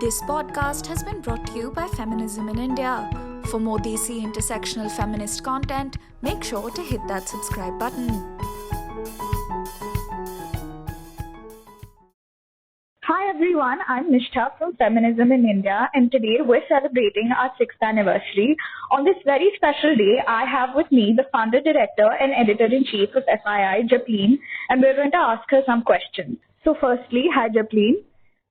This podcast has been brought to you by Feminism in India. For more desi intersectional feminist content, make sure to hit that subscribe button. Hi everyone, I'm Nishtha from Feminism in India, and today we're celebrating our 6th anniversary. On this very special day, I have with me the founder, director and editor-in-chief of FII, Japleen, and we're going to ask her some questions. So firstly, hi Japleen.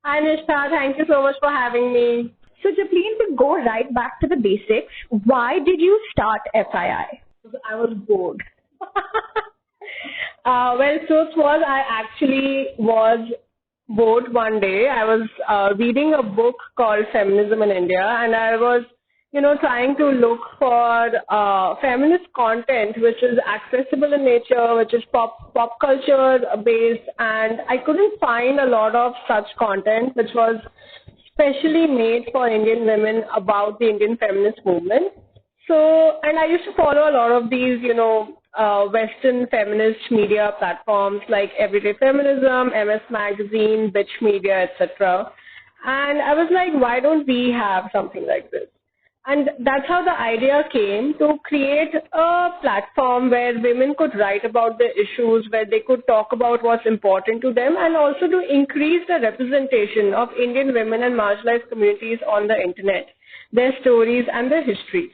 Hi Nishtha, thank you so much for having me. So Japleen, to go right back to the basics, why did you start FII? I was bored. Truth was I actually was bored one day. I was reading a book called Feminism in India, and I was, trying to look for feminist content which is accessible in nature, which is pop culture based, and I couldn't find a lot of such content which was specially made for Indian women about the Indian feminist movement. So, and I used to follow a lot of these, Western feminist media platforms like Everyday Feminism, MS Magazine, Bitch Media, etc. And I was like, why don't we have something like this? And that's how the idea came, to create a platform where women could write about their issues, where they could talk about what's important to them, and also to increase the representation of Indian women and marginalized communities on the internet, their stories and their histories.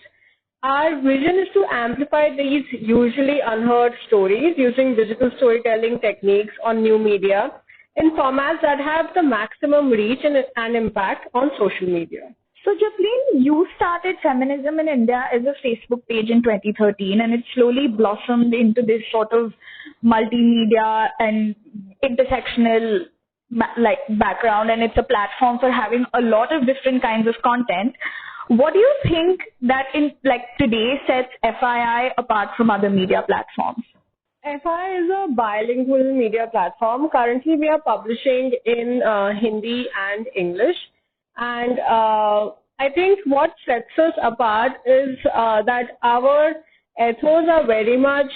Our vision is to amplify these usually unheard stories using digital storytelling techniques on new media in formats that have the maximum reach and impact on social media. So Japleen, you started Feminism in India as a Facebook page in 2013, and it slowly blossomed into this sort of multimedia and intersectional background, and it's a platform for having a lot of different kinds of content. What do you think that today sets FII apart from other media platforms? FII is a bilingual media platform. Currently, we are publishing in Hindi and English. And I think what sets us apart is that our ethos are very much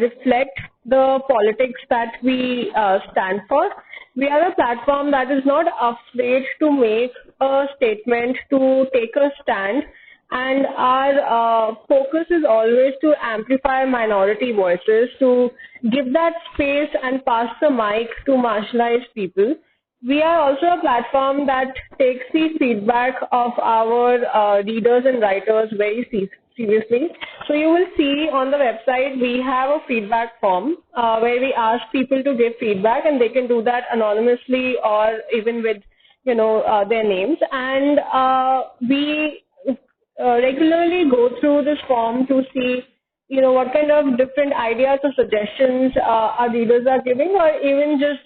reflect the politics that we stand for. We are a platform that is not afraid to make a statement, to take a stand, and our focus is always to amplify minority voices, to give that space and pass the mic to marginalized people. We are also a platform that takes the feedback of our readers and writers very seriously. So you will see on the website we have a feedback form where we ask people to give feedback, and they can do that anonymously or even with their names. And we regularly go through this form to see what kind of different ideas or suggestions our readers are giving, or even just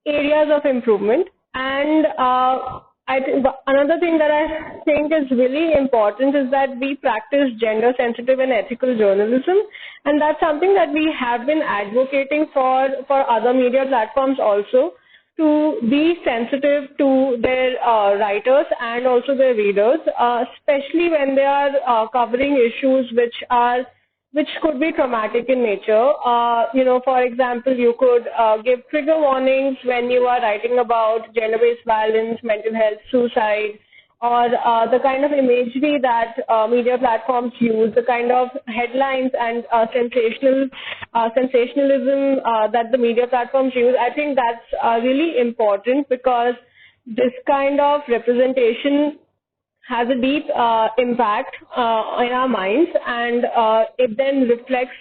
areas of improvement. And I think another thing that I think is really important is that we practice gender-sensitive and ethical journalism, and that's something that we have been advocating for other media platforms also, to be sensitive to their writers and also their readers, especially when they are covering issues which could be traumatic in nature. For example, you could give trigger warnings when you are writing about gender-based violence, mental health, suicide, or the kind of imagery that media platforms use, the kind of headlines and sensationalism that the media platforms use. I think that's really important, because this kind of representation has a deep impact in our minds, and it then reflects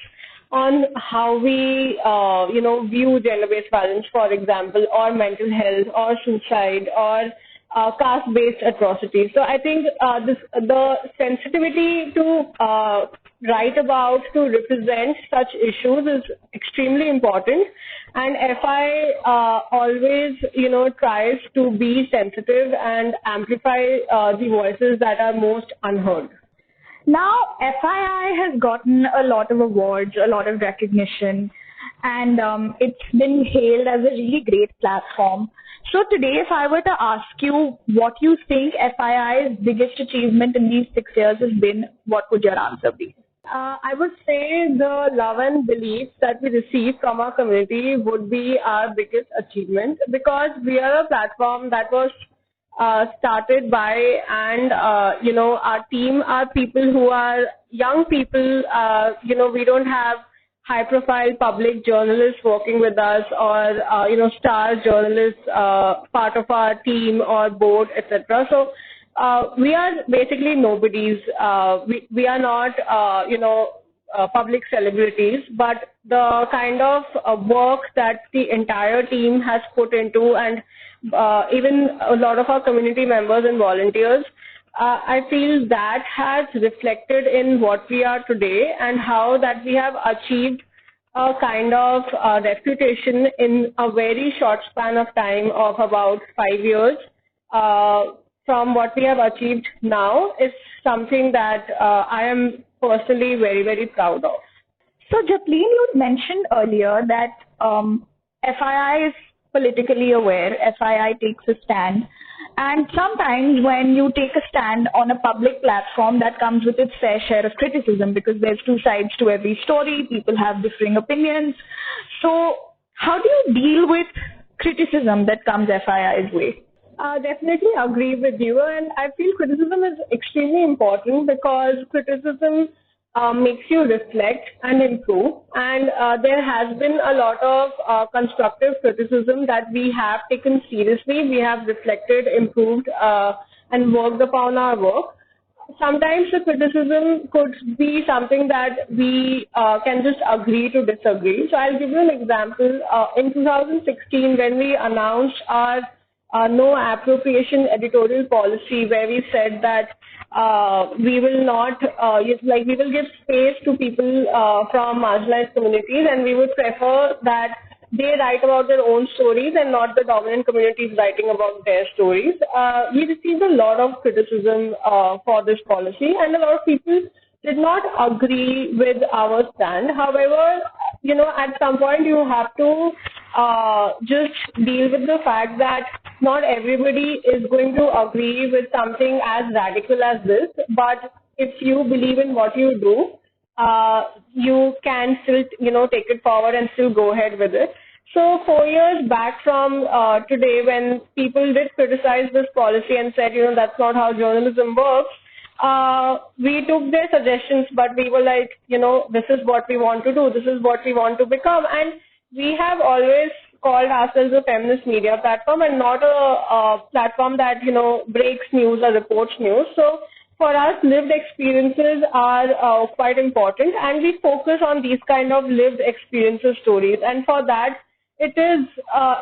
on how we, view gender-based violence, for example, or mental health, or suicide, or caste-based atrocities. So I think the sensitivity to write about, to represent such issues is extremely important. And FI always, tries to be sensitive and amplify the voices that are most unheard. Now, FII has gotten a lot of awards, a lot of recognition, and it's been hailed as a really great platform. So today, if I were to ask you what you think FII's biggest achievement in these 6 years has been, what would your answer be? I would say the love and belief that we receive from our community would be our biggest achievement, because we are a platform that was started by, and our team are people who are young people. We don't have high-profile public journalists working with us, or star journalists part of our team or board, etc. So we are basically nobodies. We are not public celebrities, but the kind of work that the entire team has put into, and even a lot of our community members and volunteers, I feel that has reflected in what we are today, and how that we have achieved a kind of reputation in a very short span of time of about 5 years. From what we have achieved now is something that I am personally very, very proud of. So, Japleen, you mentioned earlier that FII is politically aware, FII takes a stand, and sometimes when you take a stand on a public platform, that comes with its fair share of criticism, because there's two sides to every story, people have differing opinions. So, how do you deal with criticism that comes FII's way? Definitely agree with you, and I feel criticism is extremely important, because criticism makes you reflect and improve, and there has been a lot of constructive criticism that we have taken seriously. We have reflected, improved, and worked upon our work. Sometimes the criticism could be something that we can just agree to disagree. So I'll give you an example. In 2016, when we announced our no appropriation editorial policy, where we said that we will not, we will give space to people from marginalized communities, and we would prefer that they write about their own stories and not the dominant communities writing about their stories. We received a lot of criticism for this policy, and a lot of people did not agree with our stand. However, at some point you have to just deal with the fact that not everybody is going to agree with something as radical as this, but if you believe in what you do, you can still, take it forward and still go ahead with it. So 4 years back from today, when people did criticize this policy and said, that's not how journalism works, we took their suggestions, but we were like, this is what we want to do, this is what we want to become. And we have always called ourselves a feminist media platform, and not a platform that, breaks news or reports news. So for us, lived experiences are quite important, and we focus on these kind of lived experiences stories. And for that, it is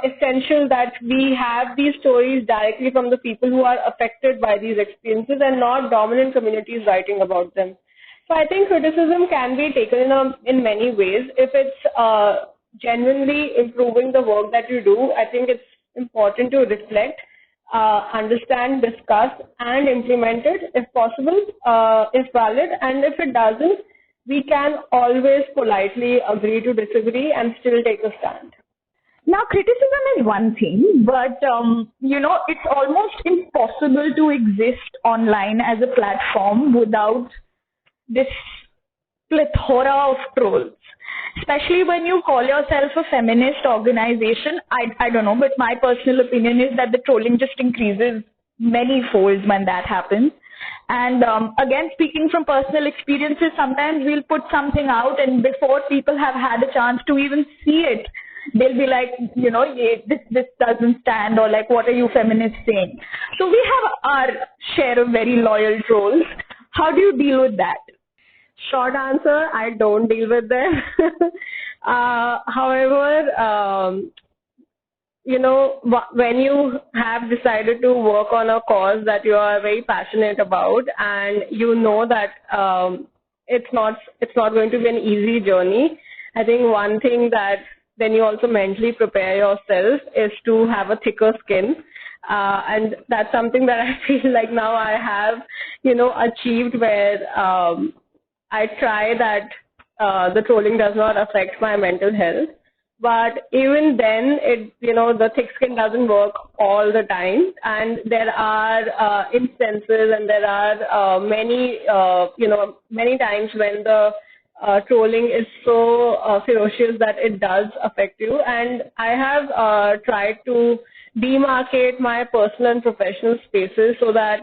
essential that we have these stories directly from the people who are affected by these experiences, and not dominant communities writing about them. So I think criticism can be taken in many ways. If it's genuinely improving the work that you do, I think it's important to reflect, understand, discuss, and implement it if possible, if valid. And if it doesn't, we can always politely agree to disagree and still take a stand. Now, criticism is one thing, but, it's almost impossible to exist online as a platform without this plethora of trolls. Especially when you call yourself a feminist organization, I don't know, but my personal opinion is that the trolling just increases many folds when that happens. And again, speaking from personal experiences, sometimes we'll put something out, and before people have had a chance to even see it, they'll be like, this doesn't stand, or like, what are you feminists saying? So we have our share of very loyal trolls. How do you deal with that? Short answer, I don't deal with them. However, when you have decided to work on a cause that you are very passionate about, and that it's not going to be an easy journey, I think one thing that then you also mentally prepare yourself is to have a thicker skin. And that's something that I feel like now I have, achieved, where I try that the trolling does not affect my mental health. But even then, the thick skin doesn't work all the time. And there are instances, and there are many times when the trolling is so ferocious that it does affect you. And I have tried to demarcate my personal and professional spaces so that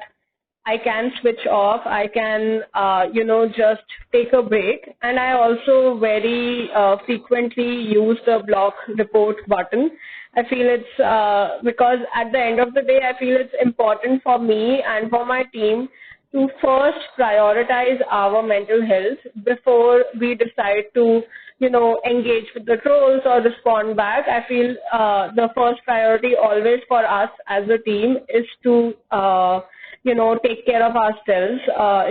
I can switch off. I can, just take a break. And I also very frequently use the block report button. I feel it's because at the end of the day, I feel it's important for me and for my team to first prioritize our mental health before we decide to, engage with the trolls or respond back. I feel the first priority always for us as a team is to, take care of ourselves,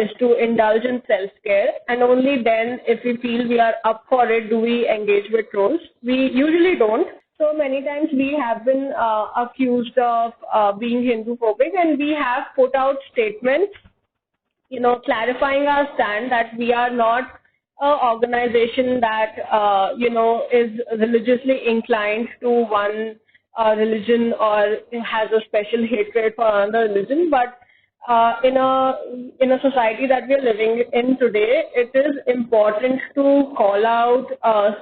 is to indulge in self-care. And only then, if we feel we are up for it, do we engage with trolls. We usually don't. So many times we have been accused of being Hinduphobic, and we have put out statements, clarifying our stand that we are not an organization that, is religiously inclined to one religion or has a special hatred for another religion, but in a society that we are living in today, it is important to call out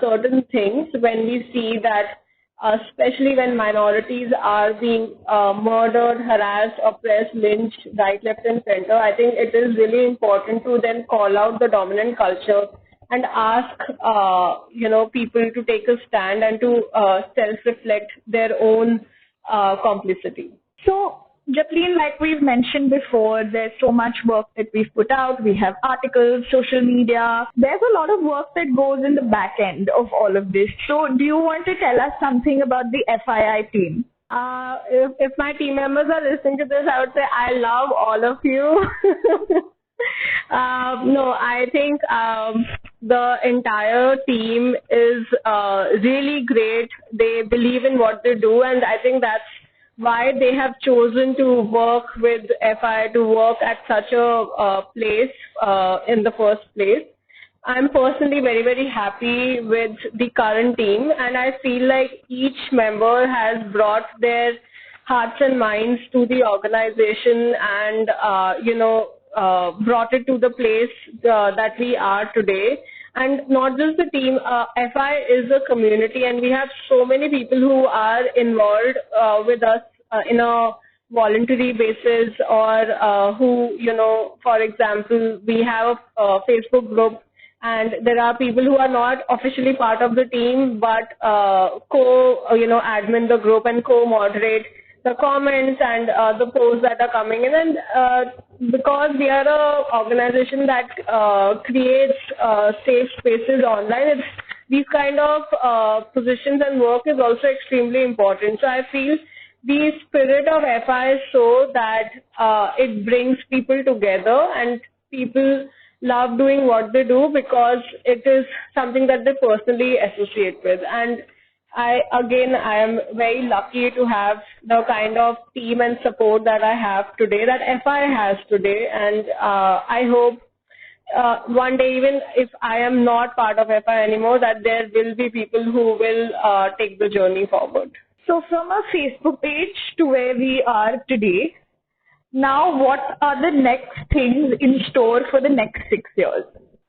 certain things when we see that, especially when minorities are being murdered, harassed, oppressed, lynched, right, left, and center. I think it is really important to then call out the dominant culture and ask, people to take a stand and to self-reflect their own complicity. So, Japleen, like we've mentioned before, there's so much work that we've put out. We have articles, social media. There's a lot of work that goes in the back end of all of this. So do you want to tell us something about the FII team? If my team members are listening to this, I would say I love all of you. No, I think the entire team is really great. They believe in what they do, and I think that's why they have chosen to work with FI, to work at such a place in the first place. I'm personally very, very happy with the current team, and I feel like each member has brought their hearts and minds to the organization and, brought it to the place that we are today. And not just the team, FI is a community, and we have so many people who are involved with us in a voluntary basis, or who, for example, we have a Facebook group, and there are people who are not officially part of the team, but admin the group and co-moderate the comments and the posts that are coming in. And because we are an organization that creates safe spaces online, these kind of positions and work is also extremely important. So I feel the spirit of FI is so that it brings people together, and people love doing what they do because it is something that they personally associate with. And I am very lucky to have the kind of team and support that I have today, that FI has today. And I hope one day, even if I am not part of FI anymore, that there will be people who will take the journey forward. So from a Facebook page to where we are today, now what are the next things in store for the next 6 years?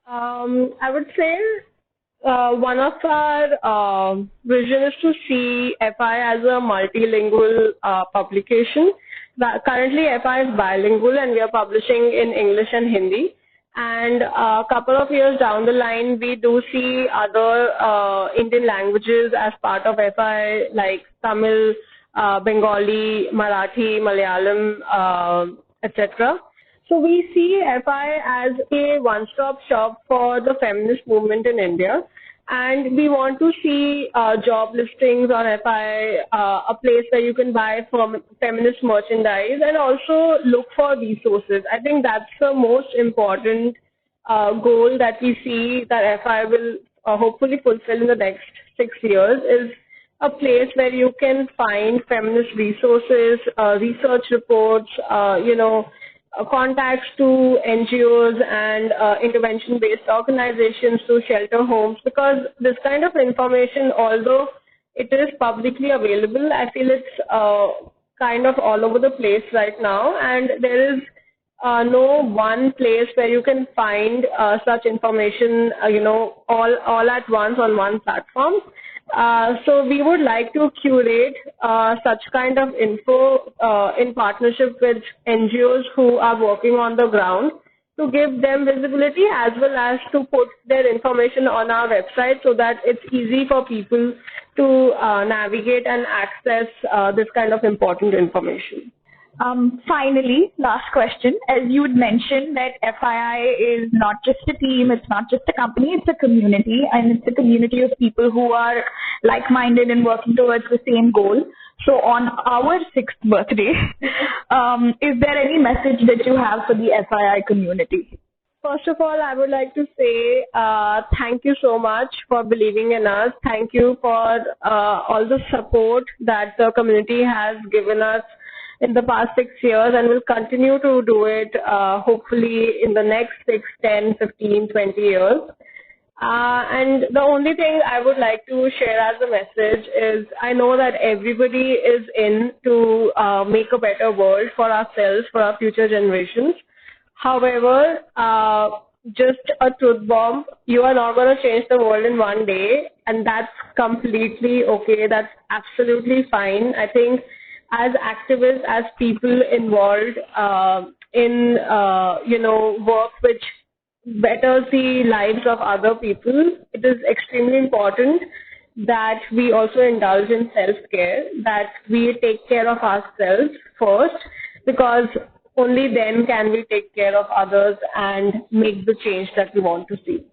I would say one of our vision is to see FI as a multilingual publication. Currently, FI is bilingual, and we are publishing in English and Hindi. And a couple of years down the line, we do see other Indian languages as part of FI, like Tamil, Bengali, Marathi, Malayalam, etc. So we see FI as a one-stop shop for the feminist movement in India. And we want to see job listings on FI, a place where you can buy feminist merchandise, and also look for resources. I think that's the most important goal that we see that FI will hopefully fulfill in the next 6 years, is a place where you can find feminist resources, research reports, contacts to NGOs and intervention-based organizations, to shelter homes, because this kind of information, although it is publicly available, I feel it's kind of all over the place right now, and there is no one place where you can find such information, all at once on one platform. So we would like to curate such kind of info in partnership with NGOs who are working on the ground, to give them visibility as well as to put their information on our website so that it's easy for people to navigate and access this kind of important information. Finally, last question. As you had mentioned that FII is not just a team, it's not just a company, it's a community, and it's a community of people who are like-minded and working towards the same goal. So on our 6th birthday, is there any message that you have for the FII community? First of all, I would like to say thank you so much for believing in us. Thank you for all the support that the community has given us in the past 6 years, and will continue to do it hopefully in the next 6, 10, 15, 20 years. And the only thing I would like to share as a message is, I know that everybody is in to make a better world for ourselves, for our future generations. However, just a truth bomb, you are not going to change the world in one day, and that's completely okay. That's absolutely fine. I think as activists, as people involved in work which betters the lives of other people, it is extremely important that we also indulge in self-care, that we take care of ourselves first, because only then can we take care of others and make the change that we want to see.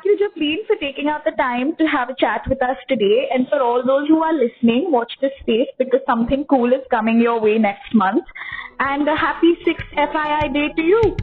Thank you, Japleen, for taking out the time to have a chat with us today. And for all those who are listening, watch this space, because something cool is coming your way next month. And a happy 6th FII Day to you.